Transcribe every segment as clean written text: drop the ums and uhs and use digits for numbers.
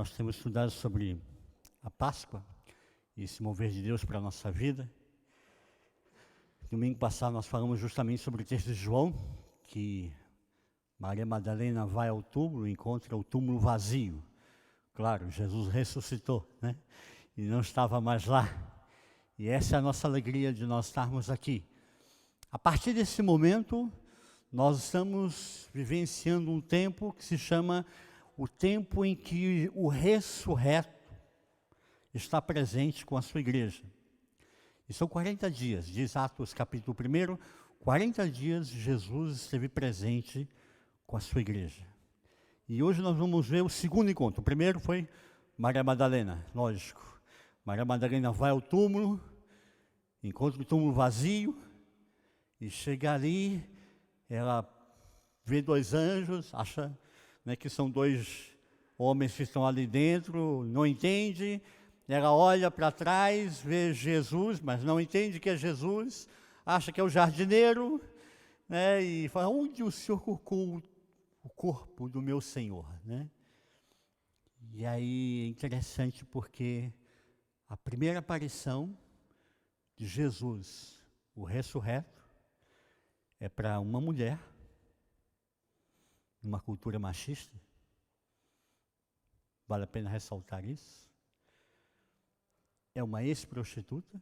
Nós temos estudado sobre a Páscoa e esse mover de Deus para a nossa vida. Domingo passado nós falamos justamente sobre o texto de João, que Maria Madalena vai ao túmulo e encontra o túmulo vazio. Claro, Jesus ressuscitou, né? E não estava mais lá. E essa é a nossa alegria de nós estarmos aqui. A partir desse momento, nós estamos vivenciando um tempo que se chama o tempo em que o ressurreto está presente com a sua igreja. E são 40 dias, diz Atos capítulo 1, 40 dias Jesus esteve presente com a sua igreja. E hoje nós vamos ver o segundo encontro. O primeiro foi Maria Madalena, lógico. Maria Madalena vai ao túmulo, encontra o túmulo vazio, e chega ali, ela vê dois anjos, acha que são dois homens que estão ali dentro, não entende. Ela olha para trás, vê Jesus, mas não entende que é Jesus, acha que é o jardineiro, e fala: onde o Senhor colocou o corpo do meu Senhor? E aí é interessante porque a primeira aparição de Jesus, o ressurreto, é para uma mulher, numa cultura machista. Vale a pena ressaltar isso. É uma ex-prostituta.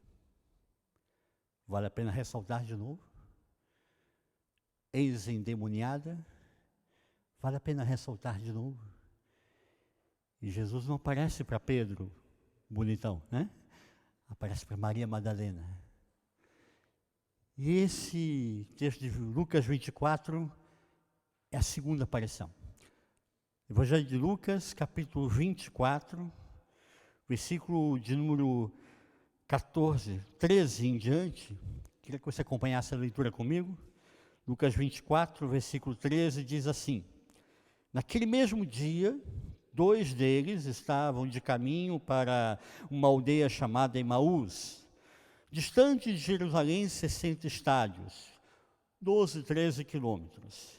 Vale a pena ressaltar de novo. Ex-endemoniada. Vale a pena ressaltar de novo. E Jesus não aparece para Pedro, bonitão, Aparece para Maria Madalena. E esse texto de Lucas 24 é a segunda aparição. Evangelho de Lucas, capítulo 24, versículo de número 14, 13 em diante. Queria que você acompanhasse a leitura comigo. Lucas 24, versículo 13, diz assim: naquele mesmo dia, dois deles estavam de caminho para uma aldeia chamada Emaús, distante de Jerusalém 60 estádios, 12, 13 quilômetros.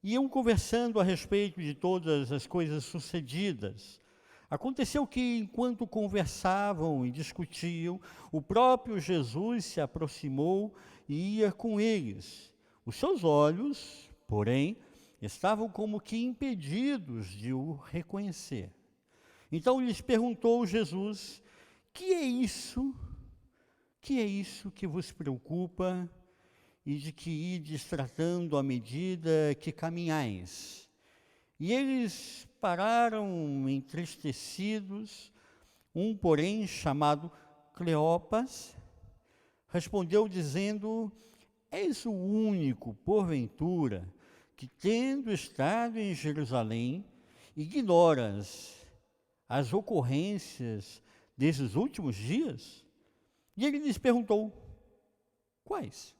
Iam conversando a respeito de todas as coisas sucedidas. Aconteceu que, enquanto conversavam e discutiam, o próprio Jesus se aproximou e ia com eles. Os seus olhos, porém, estavam como que impedidos de o reconhecer. Então lhes perguntou Jesus: que é isso? Que é isso que vos preocupa e de que ides tratando à medida que caminhais? E eles pararam entristecidos. Um, porém, chamado Cleopas, respondeu dizendo: és o único, porventura, que, tendo estado em Jerusalém, ignoras as ocorrências desses últimos dias? E ele lhes perguntou: quais?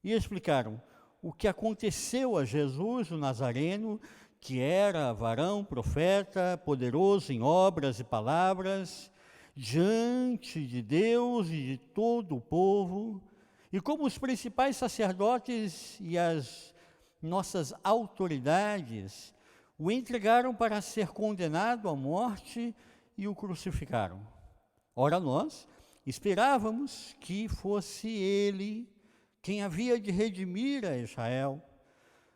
E explicaram o que aconteceu a Jesus, o Nazareno, que era varão, profeta, poderoso em obras e palavras, diante de Deus e de todo o povo, e como os principais sacerdotes e as nossas autoridades o entregaram para ser condenado à morte e o crucificaram. Ora, nós esperávamos que fosse ele quem havia de redimir a Israel.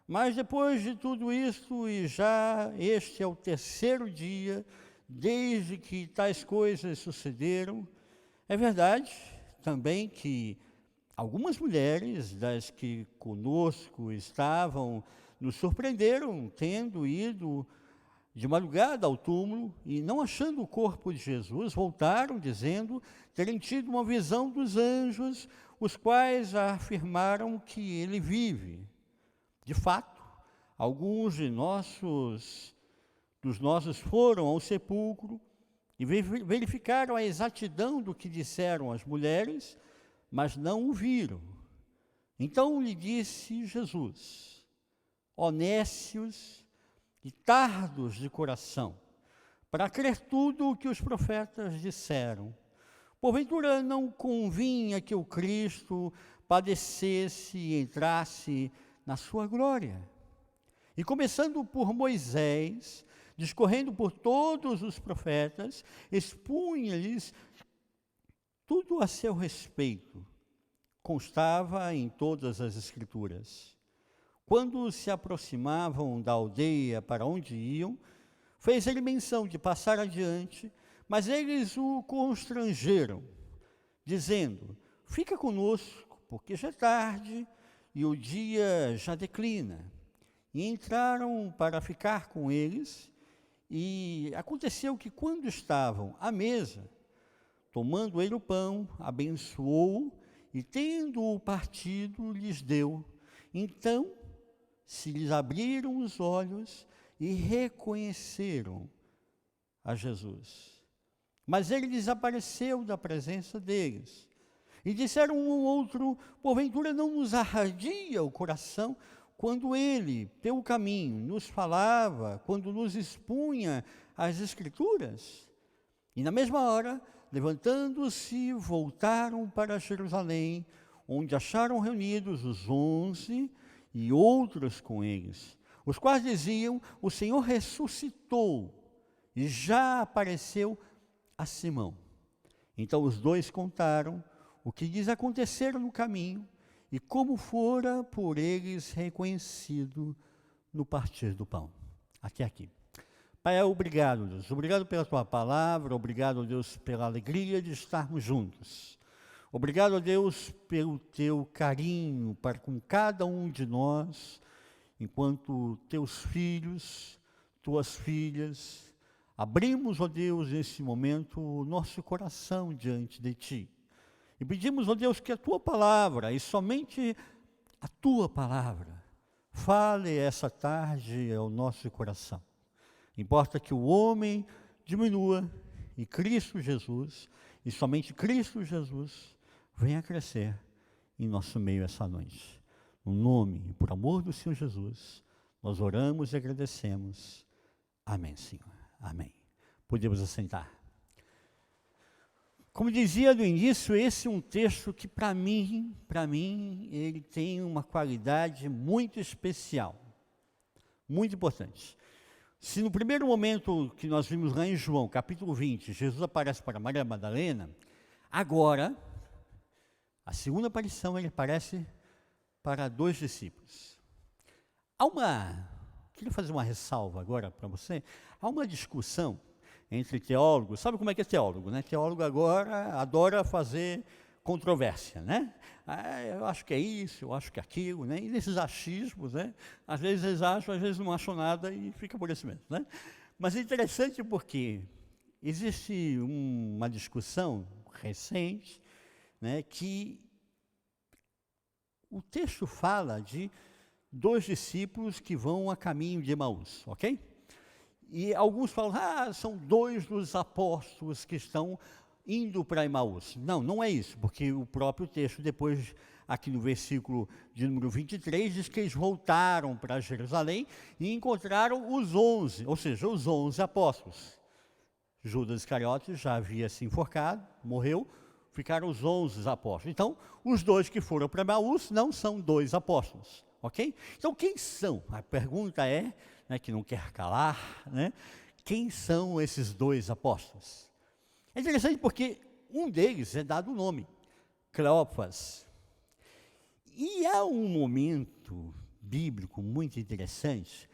Mas depois de tudo isto, e já este é o terceiro dia, desde que tais coisas sucederam, é verdade também que algumas mulheres das que conosco estavam nos surpreenderam, tendo ido de madrugada ao túmulo e não achando o corpo de Jesus, voltaram dizendo terem tido uma visão dos anjos, os quais afirmaram que ele vive. De fato, alguns dos nossos foram ao sepulcro e verificaram a exatidão do que disseram as mulheres, mas não o viram. Então lhe disse Jesus: ó nécios e tardos de coração, para crer tudo o que os profetas disseram. Porventura não convinha que o Cristo padecesse e entrasse na sua glória? E começando por Moisés, discorrendo por todos os profetas, expunha-lhes tudo a seu respeito. Constava em todas as Escrituras. Quando se aproximavam da aldeia para onde iam, fez ele menção de passar adiante, mas eles o constrangeram, dizendo: fica conosco, porque já é tarde e o dia já declina. E entraram para ficar com eles, e aconteceu que quando estavam à mesa, tomando ele o pão, abençoou e tendo-o partido, lhes deu. Então se lhes abriram os olhos e reconheceram a Jesus. Mas ele desapareceu da presença deles. E disseram um ao outro: porventura não nos ardia o coração quando ele, pelo caminho, nos falava, quando nos expunha as Escrituras? E na mesma hora, levantando-se, voltaram para Jerusalém, onde acharam reunidos os 11 e outros com eles, os quais diziam: o Senhor ressuscitou e já apareceu a Simão. Então os dois contaram o que lhes aconteceram no caminho e como fora por eles reconhecido no partir do pão. Até aqui. Pai, obrigado, Deus. Obrigado pela Tua palavra, obrigado, Deus, pela alegria de estarmos juntos. Obrigado, Deus, pelo Teu carinho para com cada um de nós, enquanto Teus filhos, Tuas filhas, abrimos, ó Deus, nesse momento, o nosso coração diante de Ti. E pedimos, ó Deus, que a Tua palavra, e somente a Tua palavra, fale essa tarde ao nosso coração. Importa que o homem diminua e Cristo Jesus, e somente Cristo Jesus, venha crescer em nosso meio essa noite. No nome e por amor do Senhor Jesus, nós oramos e agradecemos. Amém, Senhor. Amém. Podemos assentar. Como dizia no início, esse é um texto que para mim, ele tem uma qualidade muito especial, muito importante. Se no primeiro momento que nós vimos lá em João, capítulo 20, Jesus aparece para Maria Madalena, agora, a segunda aparição, ele aparece para 2 discípulos. Queria fazer uma ressalva agora para você, há uma discussão entre teólogos. Sabe como é que é teólogo, né? Teólogo agora adora fazer controvérsia, né? Eu acho que é isso, eu acho que é aquilo, né? E nesses achismos, né? Às vezes eles acham, às vezes não acham nada e fica por isso mesmo, né? Mas é interessante porque existe uma discussão recente, né? Que o texto fala de 2 discípulos que vão a caminho de Emaús, ok? E alguns falam: são 2 dos apóstolos que estão indo para Emaús. Não, não é isso, porque o próprio texto depois, aqui no versículo de número 23, diz que eles voltaram para Jerusalém e encontraram os 11, ou seja, os 11 apóstolos. Judas Iscariotes já havia se enforcado, morreu, ficaram os 11 apóstolos. Então, os 2 que foram para Emaús não são 2 apóstolos, ok? Então, quem são? A pergunta é, né, que não quer calar, né? Quem são esses 2 apóstolos? É interessante porque um deles é dado o nome, Cleopas. E há um momento bíblico muito interessante,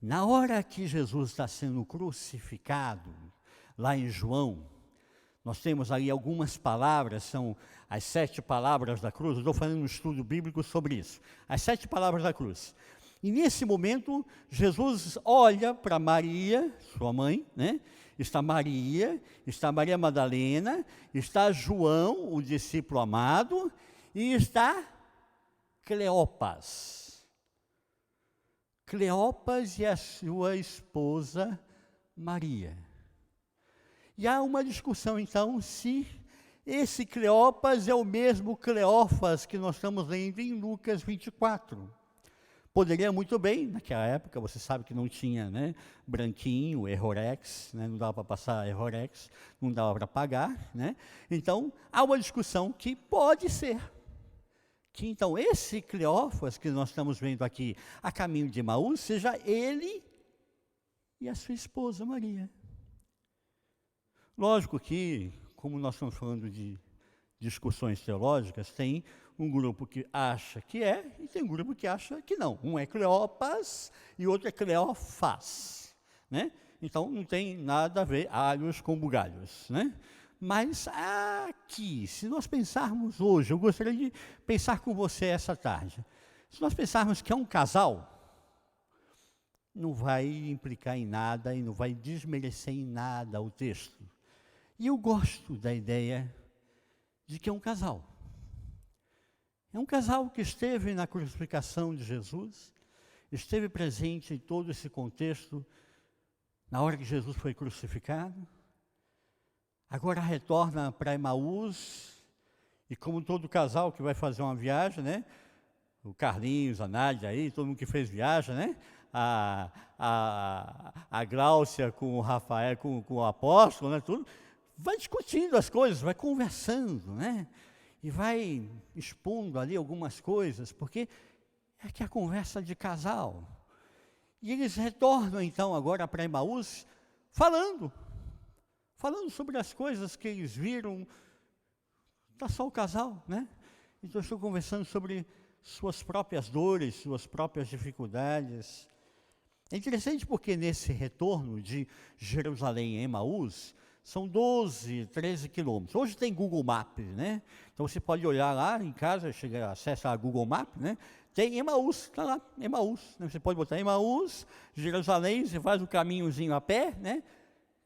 na hora que Jesus está sendo crucificado, lá em João, nós temos ali algumas palavras, são as 7 palavras da cruz. Eu estou fazendo um estudo bíblico sobre isso, as 7 palavras da cruz. E nesse momento, Jesus olha para Maria, sua mãe, né? Está Maria Madalena, está João, o discípulo amado, e está Cleopas. Cleopas e a sua esposa Maria. E há uma discussão, então, se esse Cleopas é o mesmo Cleófas que nós estamos lendo em Lucas 24. Poderia muito bem, naquela época, você sabe que não tinha, né, branquinho, Errorex, né, não dava para passar Errorex, não dava para pagar, né? Então, há uma discussão que pode ser, que então esse Cleófas que nós estamos vendo aqui, a caminho de Emaús, seja ele e a sua esposa Maria. Lógico que, como nós estamos falando de discussões teológicas, tem um grupo que acha que é e tem um grupo que acha que não. Um é Cleopas e outro é Cleófas, né? Então não tem nada a ver alhos com bugalhos, né? Mas aqui, se nós pensarmos hoje, eu gostaria de pensar com você essa tarde. Se nós pensarmos que é um casal, não vai implicar em nada e não vai desmerecer em nada o texto. E eu gosto da ideia de que é um casal. É um casal que esteve na crucificação de Jesus, esteve presente em todo esse contexto, na hora que Jesus foi crucificado, agora retorna para Emaús, e como todo casal que vai fazer uma viagem, né? O Carlinhos, a Nádia aí, todo mundo que fez viagem, né? A Gláucia com o Rafael, com o apóstolo, né? Tudo, vai discutindo as coisas, vai conversando, né? E vai expondo ali algumas coisas, porque é que a conversa de casal. E eles retornam então agora para Emaús, falando sobre as coisas que eles viram. Está só o casal, né? Então eu estou conversando sobre suas próprias dores, suas próprias dificuldades. É interessante porque nesse retorno de Jerusalém a Emaús, são 12, 13 quilômetros. Hoje tem Google Maps, né? Então você pode olhar lá em casa, acessa a Google Maps, né? Tem Emaús, está lá, Emaús. Né? Você pode botar Emaús, Jerusalém, você faz o caminhozinho a pé, né?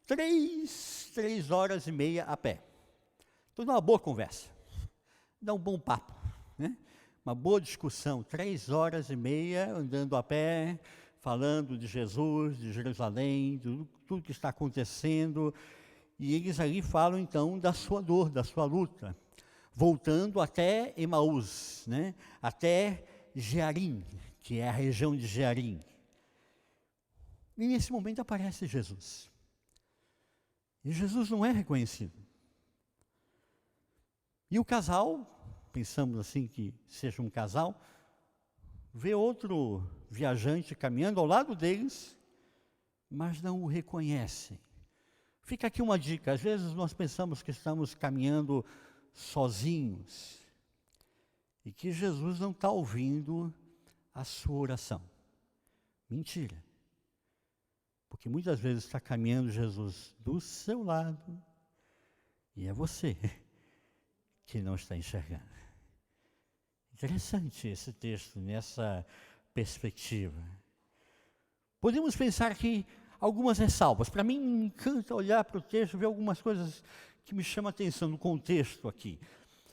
3 horas e meia a pé. Então dá uma boa conversa, dá um bom papo, né? Uma boa discussão, 3 horas e meia andando a pé, falando de Jesus, de Jerusalém, de tudo que está acontecendo. E eles ali falam, então, da sua dor, da sua luta, voltando até Emaús, né? Até Jearim, que é a região de Jearim. E nesse momento aparece Jesus. E Jesus não é reconhecido. E o casal, pensamos assim que seja um casal, vê outro viajante caminhando ao lado deles, mas não o reconhecem. Fica aqui uma dica, às vezes nós pensamos que estamos caminhando sozinhos e que Jesus não está ouvindo a sua oração. Mentira. Porque muitas vezes está caminhando Jesus do seu lado e é você que não está enxergando. Interessante esse texto nessa perspectiva. Podemos pensar que algumas ressalvas. Para mim, me encanta olhar para o texto e ver algumas coisas que me chamam a atenção no contexto aqui.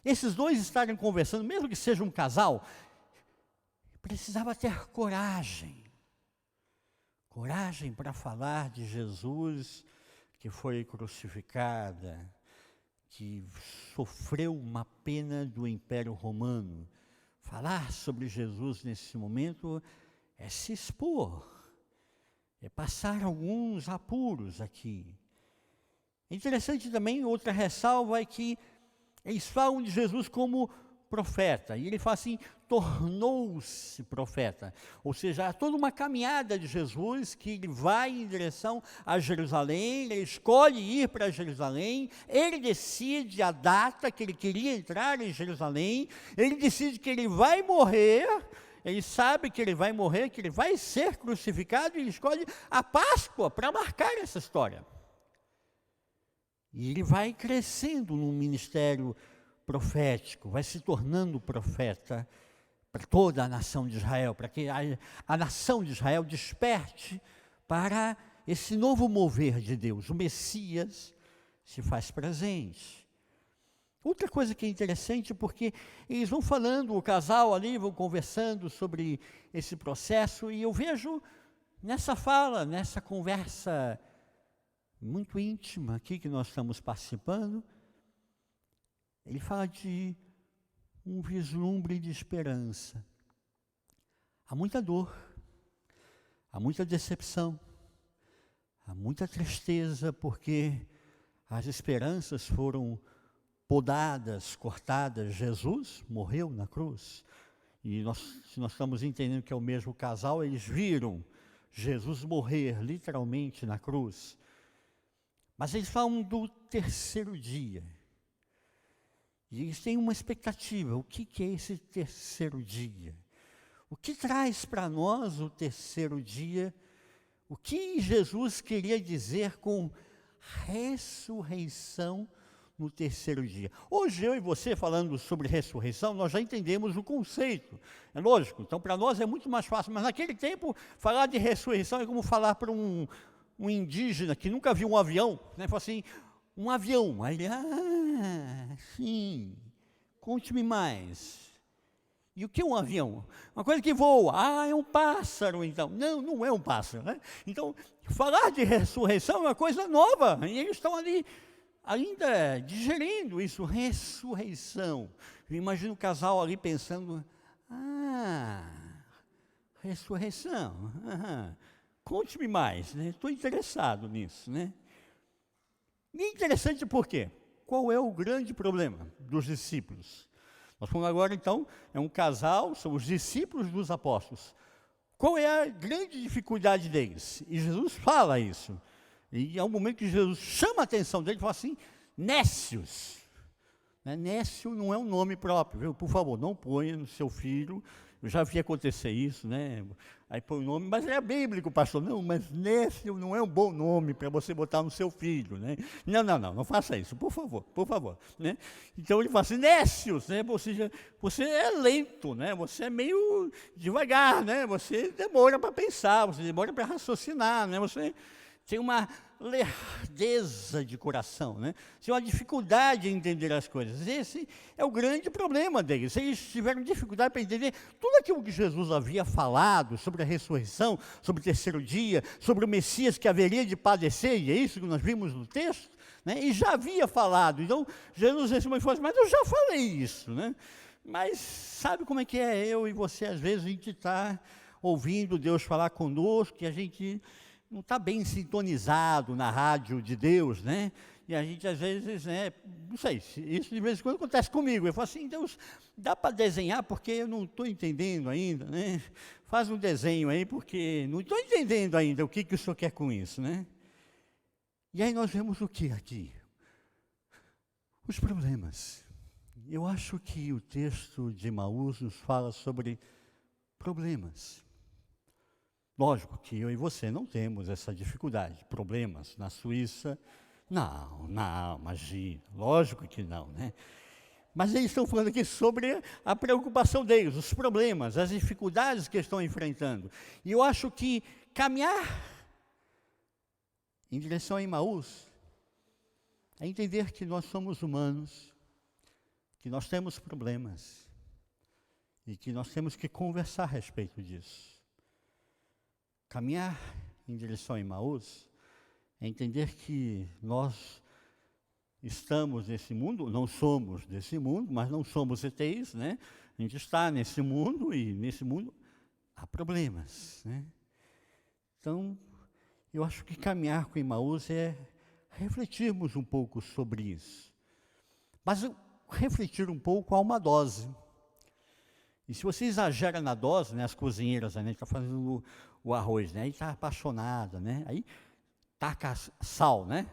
Esses dois estarem conversando, mesmo que seja um casal, precisava ter coragem. Coragem para falar de Jesus que foi crucificada, que sofreu uma pena do Império Romano. Falar sobre Jesus nesse momento é se expor. É passar alguns apuros aqui. Interessante também, outra ressalva é que eles falam de Jesus como profeta. E ele fala assim, tornou-se profeta. Ou seja, há toda uma caminhada de Jesus que ele vai em direção a Jerusalém, ele escolhe ir para Jerusalém, ele decide a data que ele queria entrar em Jerusalém, ele decide que ele vai morrer. Ele sabe que ele vai morrer, que ele vai ser crucificado, e ele escolhe a Páscoa para marcar essa história. E ele vai crescendo num ministério profético, vai se tornando profeta para toda a nação de Israel, para que a nação de Israel desperte para esse novo mover de Deus. O Messias se faz presente. Outra coisa que é interessante, porque eles vão falando, o casal ali, vão conversando sobre esse processo, e eu vejo nessa fala, nessa conversa muito íntima aqui que nós estamos participando, ele fala de um vislumbre de esperança. Há muita dor, há muita decepção, há muita tristeza, porque as esperanças foram podadas, cortadas. Jesus morreu na cruz. E se nós estamos entendendo que é o mesmo casal, eles viram Jesus morrer literalmente na cruz. Mas eles falam do terceiro dia. E eles têm uma expectativa. O que é esse terceiro dia? O que traz para nós o terceiro dia? O que Jesus queria dizer com ressurreição no terceiro dia? Hoje eu e você falando sobre ressurreição, nós já entendemos o conceito, é lógico, então para nós é muito mais fácil, mas naquele tempo falar de ressurreição é como falar para um indígena que nunca viu um avião, né? Fala assim, um avião, aí ele, sim, conte-me mais. E o que é um avião? Uma coisa que voa. É um pássaro, então. Não, não é um pássaro, né? Então, falar de ressurreição é uma coisa nova. E eles estão ali ainda digerindo isso, ressurreição. Eu imagino o casal ali pensando, ressurreição. Conte-me mais, né? Estou interessado nisso, né? E interessante por quê? Qual é o grande problema dos discípulos? Nós falamos agora, então, é um casal, são os discípulos dos apóstolos. Qual é a grande dificuldade deles? E Jesus fala isso. E é um momento que Jesus chama a atenção deles e fala assim, nécios. Nécio não é um nome próprio, viu? Por favor, não ponha no seu filho. Eu já vi acontecer isso, né? Aí põe o nome, mas é bíblico, pastor. Não, mas nécio não é um bom nome para você botar no seu filho, né? Não faça isso, por favor, né? Então ele fala assim, nécios, né? Você é lento, né? Você é meio devagar, né? Você demora para pensar, você demora para raciocinar, né? Você tem uma lerdeza de coração, né? Tem uma dificuldade em entender as coisas. Esse é o grande problema deles. Eles tiveram dificuldade para entender tudo aquilo que Jesus havia falado sobre a ressurreição, sobre o terceiro dia, sobre o Messias que haveria de padecer, e é isso que nós vimos no texto, né? E já havia falado. Então, Jesus respondeu e falou assim, mas eu já falei isso, né? Mas sabe como é que é eu e você, às vezes, a gente está ouvindo Deus falar conosco, e a gente não está bem sintonizado na rádio de Deus, né? E a gente às vezes, né, não sei, isso de vez em quando acontece comigo. Eu falo assim, Deus, dá para desenhar porque eu não estou entendendo ainda, né? Faz um desenho aí porque não estou entendendo ainda o que o Senhor quer com isso, né? E aí nós vemos o que aqui? Os problemas. Eu acho que o texto de Emaús nos fala sobre problemas. Lógico que eu e você não temos essa dificuldade, problemas na Suíça, não, imagina, lógico que não, né? Mas eles estão falando aqui sobre a preocupação deles, os problemas, as dificuldades que estão enfrentando. E eu acho que caminhar em direção a Emaús é entender que nós somos humanos, que nós temos problemas e que nós temos que conversar a respeito disso. Caminhar em direção a Emaús é entender que nós estamos nesse mundo, não somos desse mundo, mas não somos ETs, né? A gente está nesse mundo e nesse mundo há problemas, né? Então, eu acho que caminhar com Emaús é refletirmos um pouco sobre isso. Mas refletir um pouco há uma dose. E se você exagera na dose, né, as cozinheiras, né, está fazendo o arroz, né, aí está apaixonada, né, aí taca sal, né,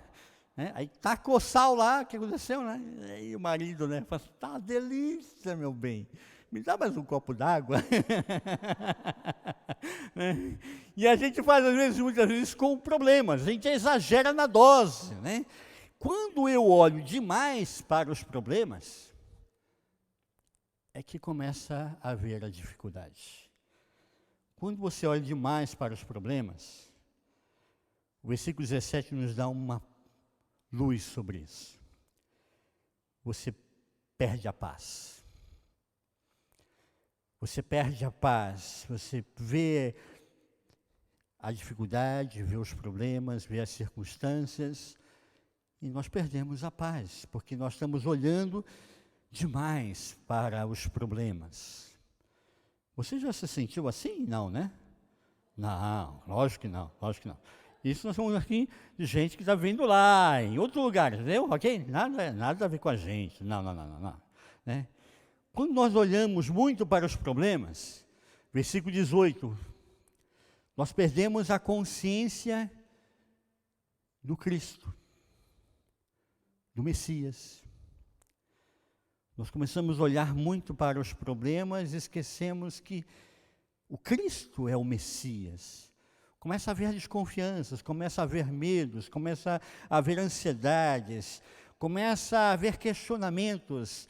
aí tacou sal lá, o que aconteceu, né, aí o marido, né, fala, tá uma delícia, meu bem, me dá mais um copo d'água. Né? E a gente faz, às vezes, muitas vezes, com problemas, a gente exagera na dose, né. Quando eu olho demais para os problemas, é que começa a haver a dificuldade. Quando você olha demais para os problemas, o versículo 17 nos dá uma luz sobre isso. Você perde a paz. Você perde a paz, você vê a dificuldade, vê os problemas, vê as circunstâncias, e nós perdemos a paz, porque nós estamos olhando demais para os problemas. Você já se sentiu assim? Não, né? Não, lógico que não. Isso nós estamos aqui de gente que está vindo lá, em outro lugar, entendeu? Ok? Nada a ver com a gente. Não. Né? Quando nós olhamos muito para os problemas, versículo 18, Nós perdemos a consciência do Cristo, do Messias. Nós começamos a olhar muito para os problemas e esquecemos que o Cristo é o Messias. Começa a haver desconfianças, começa a haver medos, começa a haver ansiedades, começa a haver questionamentos.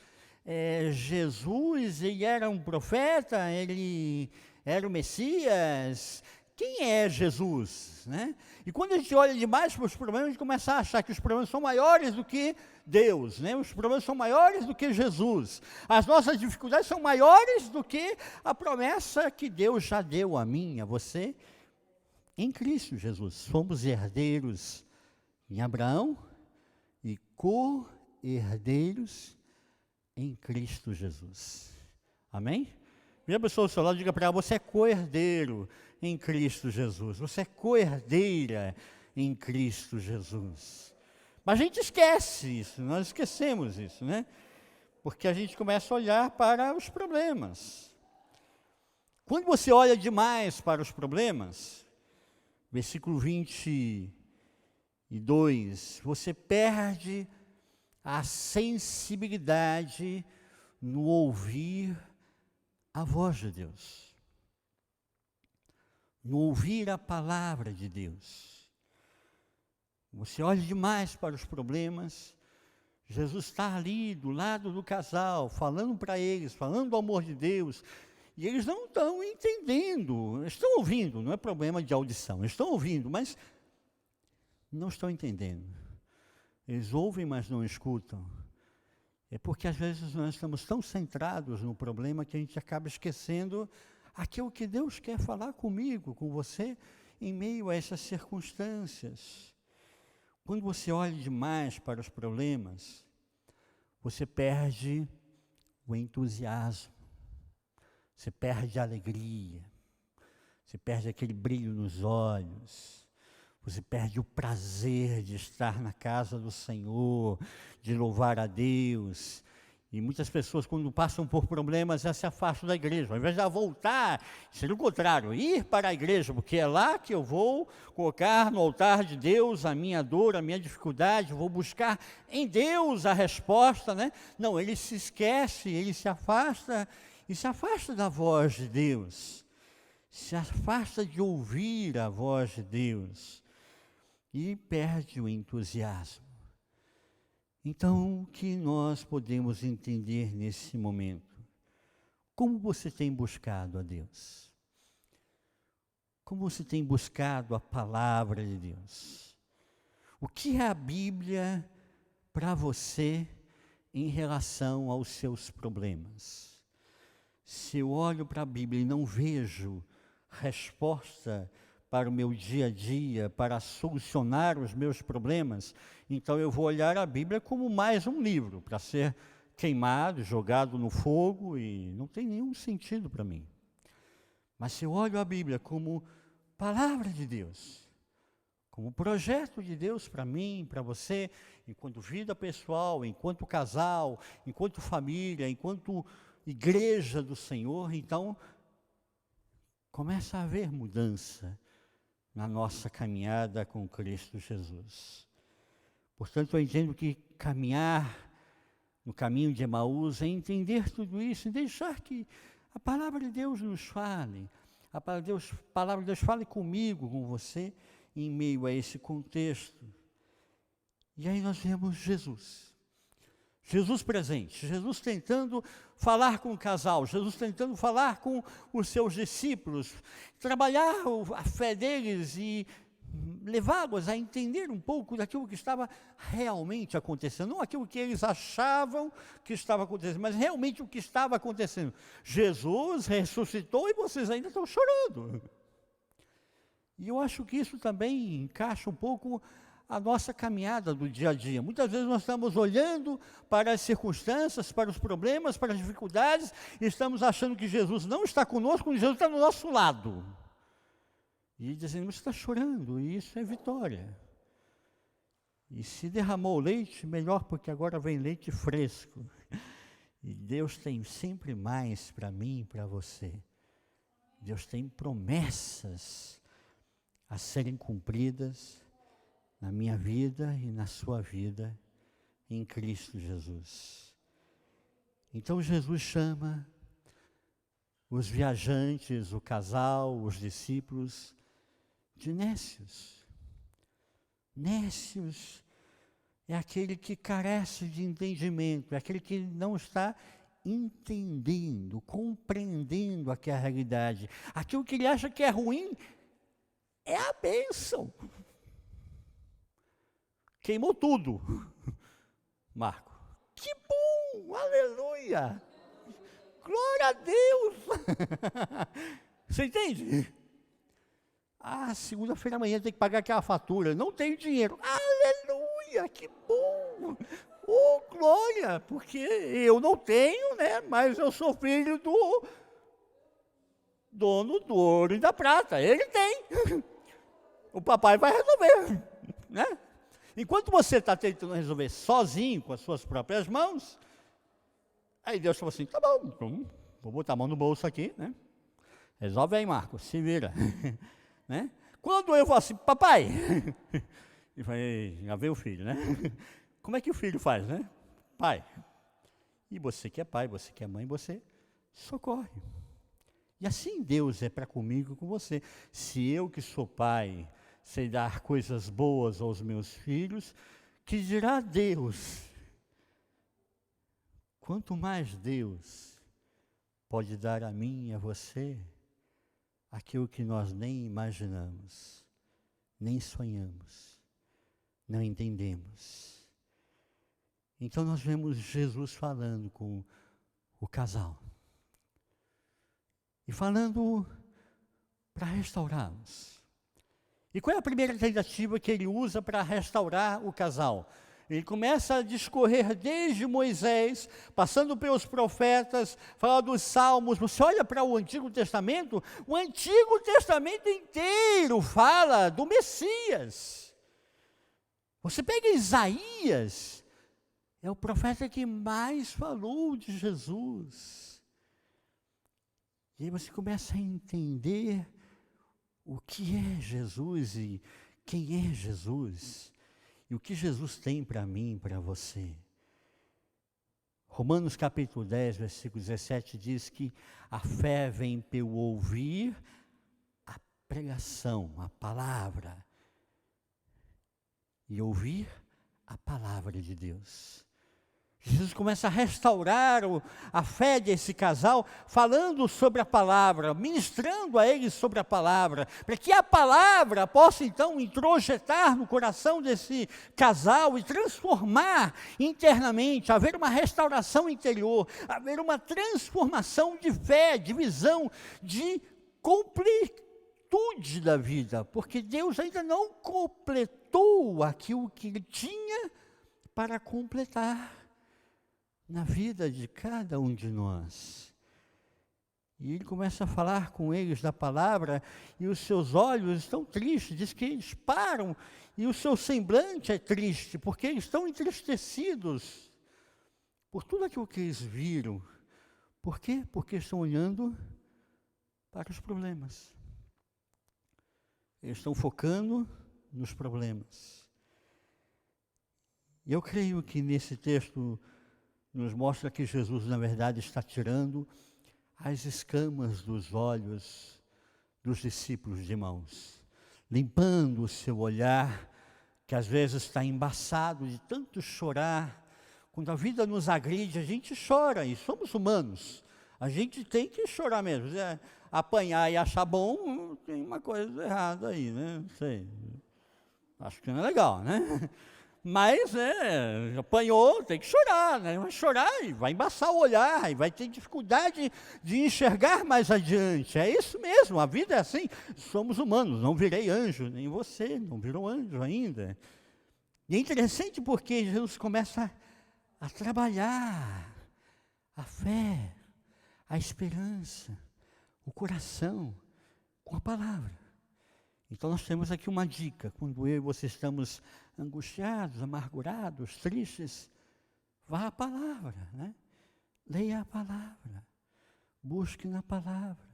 Jesus, ele era um profeta, ele era o Messias. Quem é Jesus, né? E quando a gente olha demais para os problemas, a gente começa a achar que os problemas são maiores do que Deus, né? Os problemas são maiores do que Jesus. As nossas dificuldades são maiores do que a promessa que Deus já deu a mim, a você, em Cristo Jesus. Somos herdeiros em Abraão e co-herdeiros em Cristo Jesus. Amém? Vira a pessoa ao seu lado e diga para ela: você é co-herdeiro em Cristo Jesus. Você é co-herdeira em Cristo Jesus. Mas a gente esquece isso, nós esquecemos isso, né? Porque a gente começa a olhar para os problemas. Quando você olha demais para os problemas, versículo 22, você perde a sensibilidade no ouvir a voz de Deus, no ouvir a palavra de Deus. Você olha demais para os problemas, Jesus está ali do lado do casal, falando para eles, falando do amor de Deus, e eles não estão entendendo, estão ouvindo, não é problema de audição, estão ouvindo, mas não estão entendendo. Eles ouvem, mas não escutam. É porque às vezes nós estamos tão centrados no problema que a gente acaba esquecendo aquilo que Deus quer falar comigo, com você, em meio a essas circunstâncias. Quando você olha demais para os problemas, você perde o entusiasmo, você perde a alegria, você perde aquele brilho nos olhos, você perde o prazer de estar na casa do Senhor, de louvar a Deus. E muitas pessoas, quando passam por problemas, já se afastam da igreja. Ao invés de voltar, seria o contrário, ir para a igreja, porque é lá que eu vou colocar no altar de Deus a minha dor, a minha dificuldade, vou buscar em Deus a resposta, né? Não, ele se esquece, ele se afasta, e se afasta da voz de Deus, se afasta de ouvir a voz de Deus, e perde o entusiasmo. Então, o que nós podemos entender nesse momento? Como você tem buscado a Deus? Como você tem buscado a palavra de Deus? O que é a Bíblia para você em relação aos seus problemas? Se eu olho para a Bíblia e não vejo resposta para o meu dia a dia, para solucionar os meus problemas, então eu vou olhar a Bíblia como mais um livro, para ser queimado, jogado no fogo, e não tem nenhum sentido para mim. Mas se eu olho a Bíblia como palavra de Deus, como projeto de Deus para mim, para você, enquanto vida pessoal, enquanto casal, enquanto família, enquanto igreja do Senhor, então começa a haver mudança na nossa caminhada com Cristo Jesus. Portanto, eu entendo que caminhar no caminho de Emaús é entender tudo isso e deixar que a palavra de Deus nos fale, a palavra de Deus fale comigo, com você, em meio a esse contexto. E aí nós vemos Jesus presente, Jesus tentando falar com o casal, Jesus tentando falar com os seus discípulos, trabalhar a fé deles e levá-los a entender um pouco daquilo que estava realmente acontecendo, não aquilo que eles achavam que estava acontecendo, mas realmente o que estava acontecendo. Jesus ressuscitou e vocês ainda estão chorando. E eu acho que isso também encaixa um pouco a nossa caminhada do dia a dia. Muitas vezes nós estamos olhando para as circunstâncias, para os problemas, para as dificuldades, e estamos achando que Jesus não está conosco, quando Jesus está do nosso lado. E dizendo: você está chorando, e isso é vitória. E se derramou leite, melhor, porque agora vem leite fresco. E Deus tem sempre mais para mim e para você. Deus tem promessas a serem cumpridas na minha vida e na sua vida em Cristo Jesus. Então Jesus chama os viajantes, o casal, os discípulos, de nécios. Nécios é aquele que carece de entendimento, é aquele que não está entendendo, compreendendo aquela realidade. Aquilo que ele acha que é ruim é a bênção. Queimou tudo, Marco. Que bom, aleluia, glória a Deus. Você entende? Segunda-feira amanhã tem que pagar aquela fatura, não tenho dinheiro. Aleluia, que bom. Oh, glória, porque eu não tenho, né? Mas eu sou filho do dono do ouro e da prata. Ele tem. O papai vai resolver, né? Enquanto você está tentando resolver sozinho, com as suas próprias mãos, aí Deus falou assim, tá bom, então vou botar a mão no bolso aqui, né? Resolve aí, Marcos, se vira. Né? Quando eu falo assim, papai, e falei, já veio o filho, né? Como é que o filho faz, né? Pai. E você que é pai, você que é mãe, você socorre. E assim Deus é para comigo e com você. Se eu que sou pai, sei dar coisas boas aos meus filhos, que dirá Deus? Quanto mais Deus pode dar a mim e a você aquilo que nós nem imaginamos, nem sonhamos, não entendemos. Então nós vemos Jesus falando com o casal. E falando para restaurá-los. E qual é a primeira tentativa que ele usa para restaurar o casal? Ele começa a discorrer desde Moisés, passando pelos profetas, fala dos salmos. Você olha para o Antigo Testamento inteiro fala do Messias. Você pega Isaías, é o profeta que mais falou de Jesus. E aí você começa a entender o que é Jesus e quem é Jesus. E o que Jesus tem para mim, para você. Romanos capítulo 10, versículo 17 diz que a fé vem pelo ouvir a pregação, a palavra. E ouvir a palavra de Deus. Jesus começa a restaurar a fé desse casal, falando sobre a palavra, ministrando a eles sobre a palavra, para que a palavra possa então introjetar no coração desse casal e transformar internamente, haver uma restauração interior, haver uma transformação de fé, de visão, de completude da vida, porque Deus ainda não completou aquilo que Ele tinha para completar na vida de cada um de nós. E ele começa a falar com eles da palavra, e os seus olhos estão tristes, diz que eles param, e o seu semblante é triste, porque eles estão entristecidos por tudo aquilo que eles viram. Por quê? Porque estão olhando para os problemas. Eles estão focando nos problemas. E eu creio que nesse texto nos mostra que Jesus, na verdade, está tirando as escamas dos olhos dos discípulos de Emaús, limpando o seu olhar, que às vezes está embaçado de tanto chorar. Quando a vida nos agride, a gente chora, e somos humanos, a gente tem que chorar mesmo. Apanhar e achar bom, tem uma coisa errada aí, né? Não sei, acho que não é legal, né? Mas, apanhou, tem que chorar, né? Vai chorar e vai embaçar o olhar, e vai ter dificuldade de enxergar mais adiante. É isso mesmo, a vida é assim, somos humanos, não virei anjo, nem você, não virou anjo ainda. E é interessante porque Jesus começa a trabalhar a fé, a esperança, o coração, com a palavra. Então nós temos aqui uma dica, quando eu e você estamos angustiados, amargurados, tristes, vá à palavra, né? Leia a palavra, busque na palavra,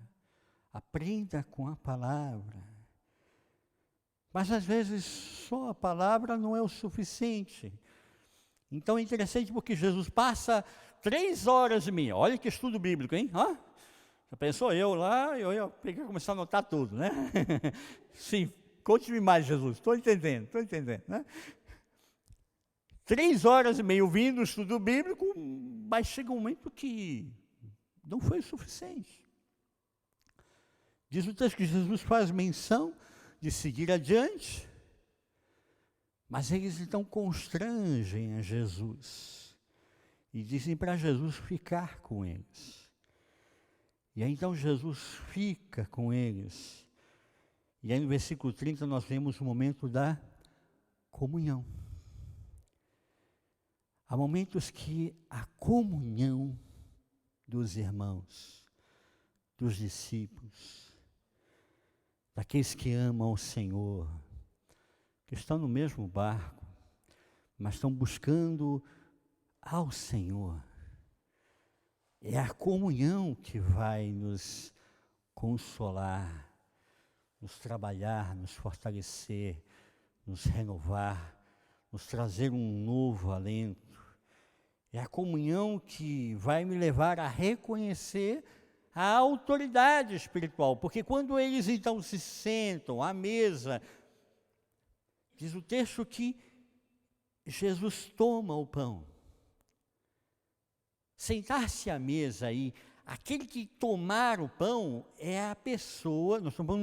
aprenda com a palavra. Mas às vezes só a palavra não é o suficiente. Então é interessante porque Jesus passa 3 horas e meia. Olha que estudo bíblico, hein? Já pensou eu lá, eu ia começar a anotar tudo, né? Sim, conte-me mais, Jesus. Estou entendendo, né? 3 horas e meia ouvindo o estudo bíblico, mas chega um momento que não foi o suficiente. Diz o texto que Jesus faz menção de seguir adiante, mas eles então constrangem a Jesus e dizem para Jesus ficar com eles. E aí então Jesus fica com eles. E aí no versículo 30 nós vemos o momento da comunhão. Há momentos que a comunhão dos irmãos, dos discípulos, daqueles que amam o Senhor, que estão no mesmo barco, mas estão buscando ao Senhor. É a comunhão que vai nos consolar, nos trabalhar, nos fortalecer, nos renovar, nos trazer um novo alento. É a comunhão que vai me levar a reconhecer a autoridade espiritual, porque quando eles então se sentam à mesa, diz o texto que Jesus toma o pão. Sentar-se à mesa aí, aquele que tomar o pão é a pessoa, nós estamos falando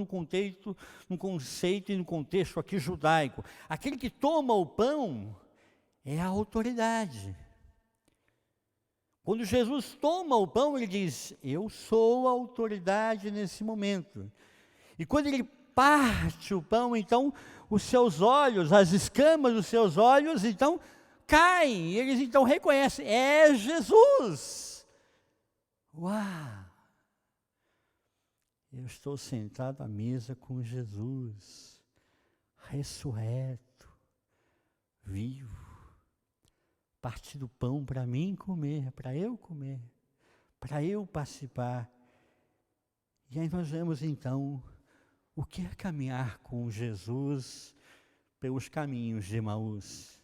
num conceito e no contexto aqui judaico. Aquele que toma o pão é a autoridade. Quando Jesus toma o pão, ele diz, eu sou a autoridade nesse momento. E quando ele parte o pão, então, os seus olhos, as escamas dos seus olhos, então, caem. E eles então reconhecem, é Jesus. Uau! Eu estou sentado à mesa com Jesus, ressurreto, vivo. Parte do pão para mim comer, para eu participar. E aí nós vemos então o que é caminhar com Jesus pelos caminhos de Emaús.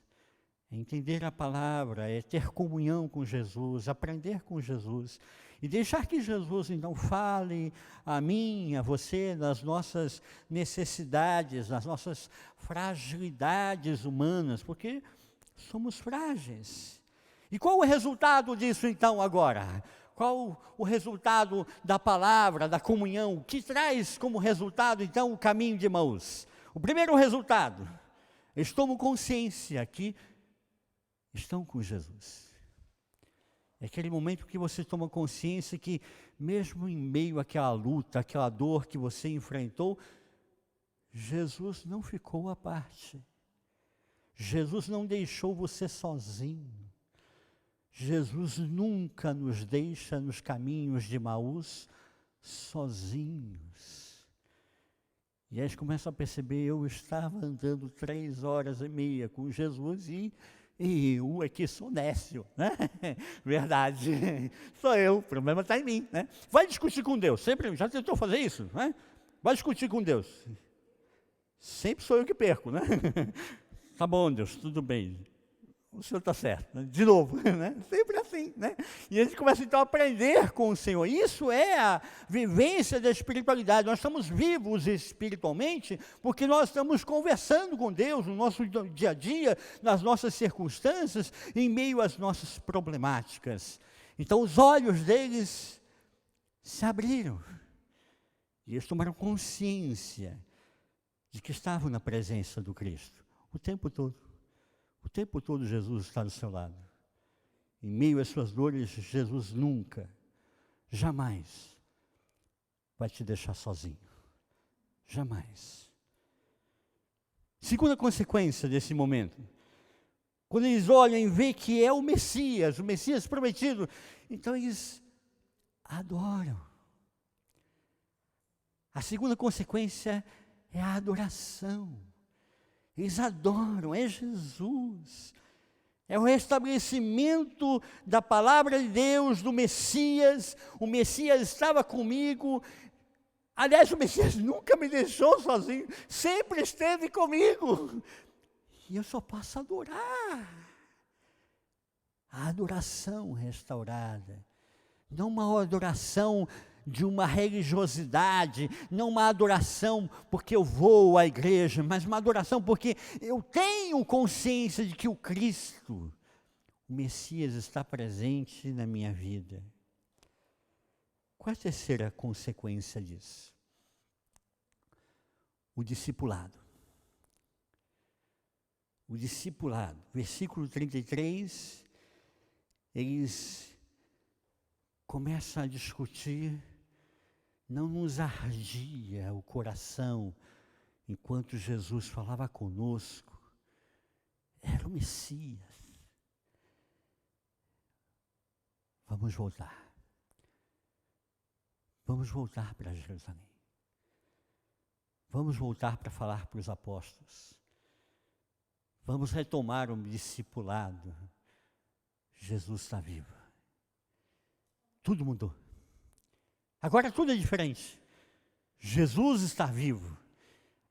É entender a palavra, é ter comunhão com Jesus, aprender com Jesus e deixar que Jesus então fale a mim, a você, das nossas necessidades, das nossas fragilidades humanas, porque somos frágeis. E qual o resultado disso então agora? Qual o resultado da palavra, da comunhão? O que traz como resultado então o caminho de Emaús? O primeiro resultado, eles tomam consciência que estão com Jesus. É aquele momento que você toma consciência que mesmo em meio àquela luta, àquela dor que você enfrentou, Jesus não ficou à parte. Jesus não deixou você sozinho. Jesus nunca nos deixa nos caminhos de Emaús sozinhos. E aí eles começam a perceber, eu estava andando 3 horas e meia com Jesus e eu aqui sou nécio, né? Verdade, sou eu, o problema está em mim, né? Vai discutir com Deus, sempre, já tentou fazer isso, né? Vai discutir com Deus. Sempre sou eu que perco, né? Tá bom, Deus, tudo bem. O Senhor está certo, né? De novo, né? Sempre assim, né? E a gente começa então a aprender com o Senhor. Isso é a vivência da espiritualidade. Nós estamos vivos espiritualmente porque nós estamos conversando com Deus no nosso dia a dia, nas nossas circunstâncias, em meio às nossas problemáticas. Então os olhos deles se abriram e eles tomaram consciência de que estavam na presença do Cristo o tempo todo. O tempo todo Jesus está do seu lado. Em meio às suas dores, Jesus nunca, jamais vai te deixar sozinho. Jamais. Segunda consequência desse momento. Quando eles olham e veem que é o Messias prometido, então eles adoram. A segunda consequência é a adoração. Eles adoram, é Jesus. É o restabelecimento da palavra de Deus, do Messias. O Messias estava comigo. Aliás, o Messias nunca me deixou sozinho, sempre esteve comigo. E eu só posso adorar. A adoração restaurada. Não uma adoração de uma religiosidade, não uma adoração porque eu vou à igreja, mas uma adoração porque eu tenho consciência de que o Cristo, o Messias, está presente na minha vida. Qual é a terceira consequência disso? O discipulado. O discipulado. Versículo 33, eles começam a discutir, não nos ardia o coração enquanto Jesus falava conosco. Era o Messias. Vamos voltar. Vamos voltar para Jerusalém. Vamos voltar para falar para os apóstolos. Vamos retomar o discipulado. Jesus está vivo. Tudo mudou. Agora tudo é diferente. Jesus está vivo.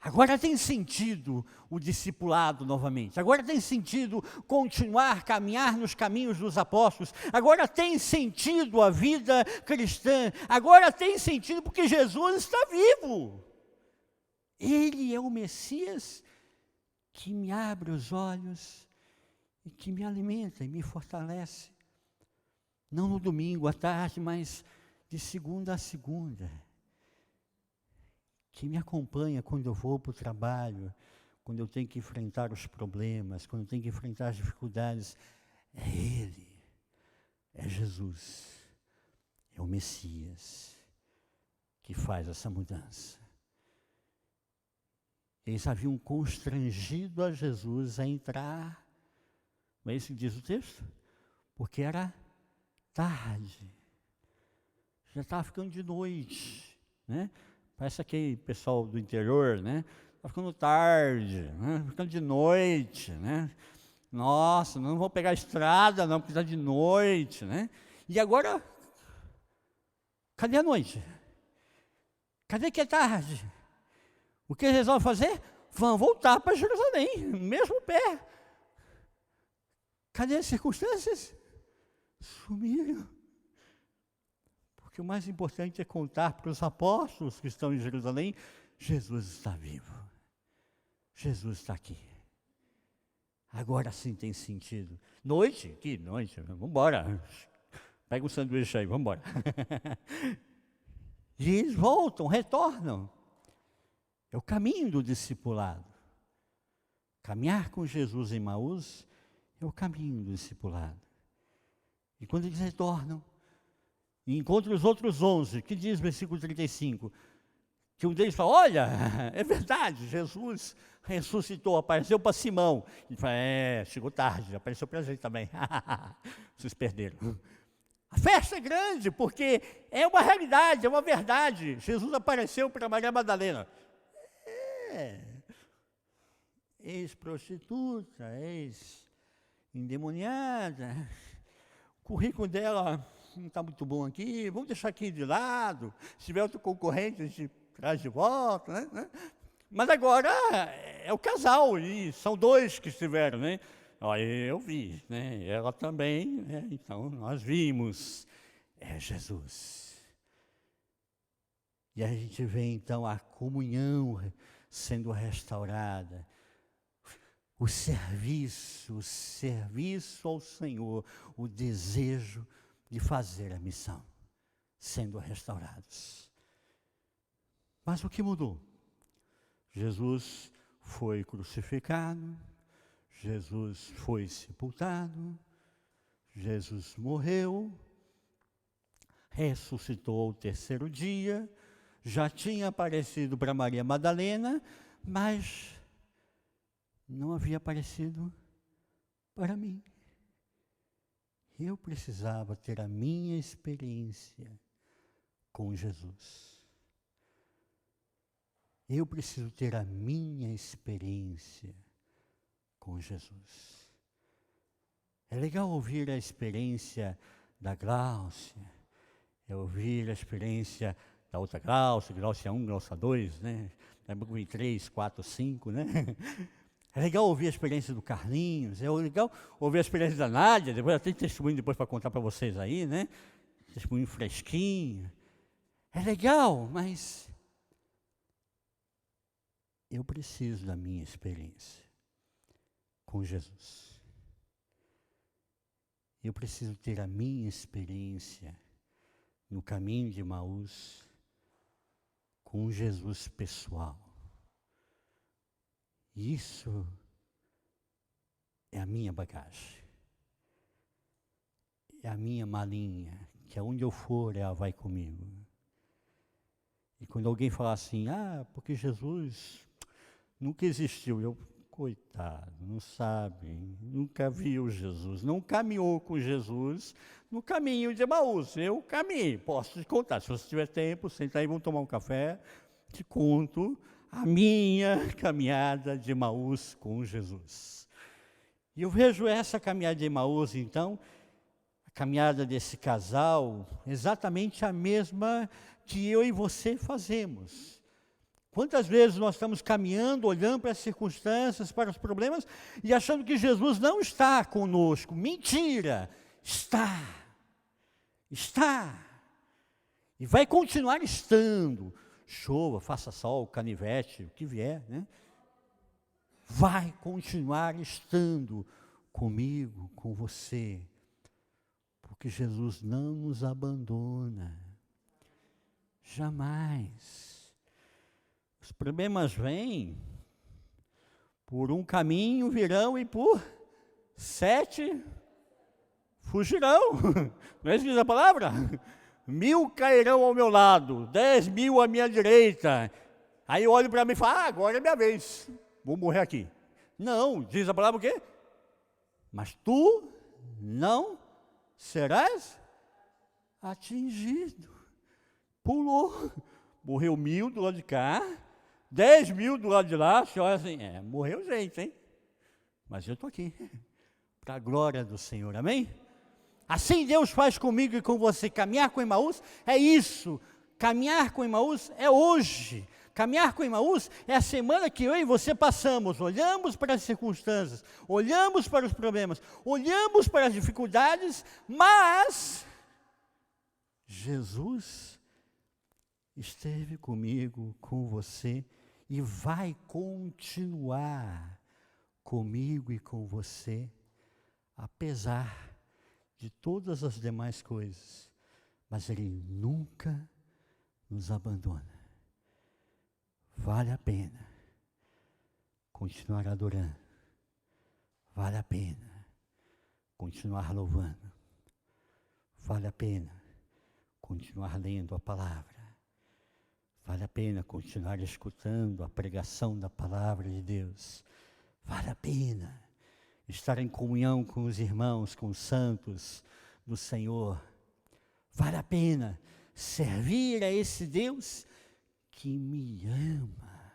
Agora tem sentido o discipulado novamente. Agora tem sentido continuar, caminhar nos caminhos dos apóstolos. Agora tem sentido a vida cristã. Agora tem sentido porque Jesus está vivo. Ele é o Messias que me abre os olhos e que me alimenta e me fortalece. Não no domingo à tarde, mas de segunda a segunda. Que me acompanha quando eu vou para o trabalho, quando eu tenho que enfrentar os problemas, quando eu tenho que enfrentar as dificuldades. É Ele, é Jesus, é o Messias que faz essa mudança. Eles haviam constrangido a Jesus a entrar, não é isso que diz o texto? Porque era tarde, já estava ficando de noite, né? Parece aquele pessoal do interior, né? Está ficando tarde, né? Ficando de noite, né? Nossa, não vou pegar a estrada não, porque está de noite, né? E agora, cadê a noite? Cadê que é tarde? O que eles resolvem fazer? Vão voltar para Jerusalém, mesmo pé. Cadê as circunstâncias? Sumiram. Porque o mais importante é contar para os apóstolos que estão em Jerusalém, Jesus está vivo. Jesus está aqui. Agora sim tem sentido. Noite? Que noite? Vamos embora. Pega um sanduíche aí, vamos embora. E eles voltam, retornam. É o caminho do discipulado. Caminhar com Jesus em Maús é o caminho do discipulado. E quando eles retornam, e encontram os outros 11, que diz versículo 35, que um deles fala, olha, é verdade, Jesus ressuscitou, apareceu para Simão. Ele fala, chegou tarde, apareceu para a gente também. Vocês perderam. A festa é grande, porque é uma realidade, é uma verdade. Jesus apareceu para Maria Madalena. Ex-prostituta, ex-endemoniada. O currículo dela não está muito bom aqui, vamos deixar aqui de lado. Se tiver outro concorrente, a gente traz de volta, né? Mas agora é o casal, e são dois que estiveram, né? Eu vi, né? Ela também, né? Então nós vimos, é Jesus. E a gente vê então a comunhão sendo restaurada, o serviço ao Senhor, o desejo de fazer a missão, sendo restaurados. Mas o que mudou? Jesus foi crucificado, Jesus foi sepultado, Jesus morreu, ressuscitou ao terceiro dia, já tinha aparecido para Maria Madalena, mas não havia aparecido para mim. Eu precisava ter a minha experiência com Jesus. Eu preciso ter a minha experiência com Jesus. É legal ouvir a experiência da Gláucia, é ouvir a experiência da outra Gláucia 1, Gláucia 2, né? Em 3, 4, 5, né? É legal ouvir a experiência do Carlinhos, é legal ouvir a experiência da Nádia, depois tem testemunho depois para contar para vocês aí, né? Testemunho fresquinho. É legal, mas eu preciso da minha experiência com Jesus. Eu preciso ter a minha experiência no caminho de Emaús com Jesus pessoal. Isso é a minha bagagem. É a minha malinha, que aonde eu for, ela vai comigo. E quando alguém falar assim, porque Jesus nunca existiu, eu, coitado, não sabe, nunca viu Jesus, não caminhou com Jesus no caminho de Emaús. Eu caminhei, posso te contar, se você tiver tempo, senta aí, vamos tomar um café, te conto a minha caminhada de Emaús com Jesus. E eu vejo essa caminhada de Emaús, então, a caminhada desse casal, exatamente a mesma que eu e você fazemos. Quantas vezes nós estamos caminhando, olhando para as circunstâncias, para os problemas, e achando que Jesus não está conosco. Mentira! Está. Está. E vai continuar estando. Chova, faça sol, canivete, o que vier, né? Vai continuar estando comigo, com você. Porque Jesus não nos abandona. Jamais. Os problemas vêm, por um caminho virão e por 7 fugirão. Não é isso que diz a palavra? 1000 cairão ao meu lado, 10.000 à minha direita. Aí eu olho para mim e falo, agora é minha vez, vou morrer aqui. Não, diz a palavra o quê? Mas tu não serás atingido. Pulou. Morreu 1000 do lado de cá, 10.000 do lado de lá. Você olha assim, morreu gente, hein? Mas eu estou aqui, para a glória do Senhor, amém? Assim Deus faz comigo e com você. Caminhar com Emaús é isso. Caminhar com Emaús é hoje. Caminhar com Emaús é a semana que eu e você passamos. Olhamos para as circunstâncias, olhamos para os problemas, olhamos para as dificuldades, mas Jesus esteve comigo, com você, e vai continuar comigo e com você, apesar de todas as demais coisas, mas Ele nunca nos abandona. Vale a pena continuar adorando, vale a pena continuar louvando, vale a pena continuar lendo a palavra, vale a pena continuar escutando a pregação da palavra de Deus, vale a pena estar em comunhão com os irmãos, com os santos do Senhor. Vale a pena servir a esse Deus que me ama,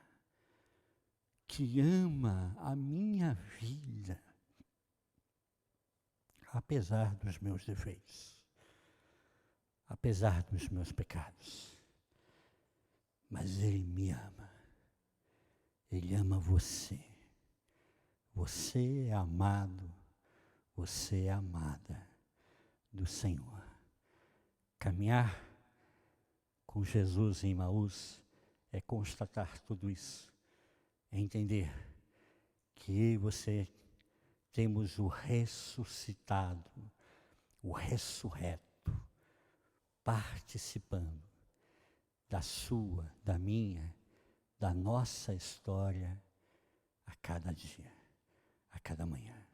que ama a minha vida, apesar dos meus defeitos, apesar dos meus pecados. Mas Ele me ama, Ele ama você. Você é amado, você é amada do Senhor. Caminhar com Jesus em Emaús é constatar tudo isso, é entender que eu e você temos o ressuscitado, o ressurreto, participando da sua, da minha, da nossa história a cada dia, a cada manhã.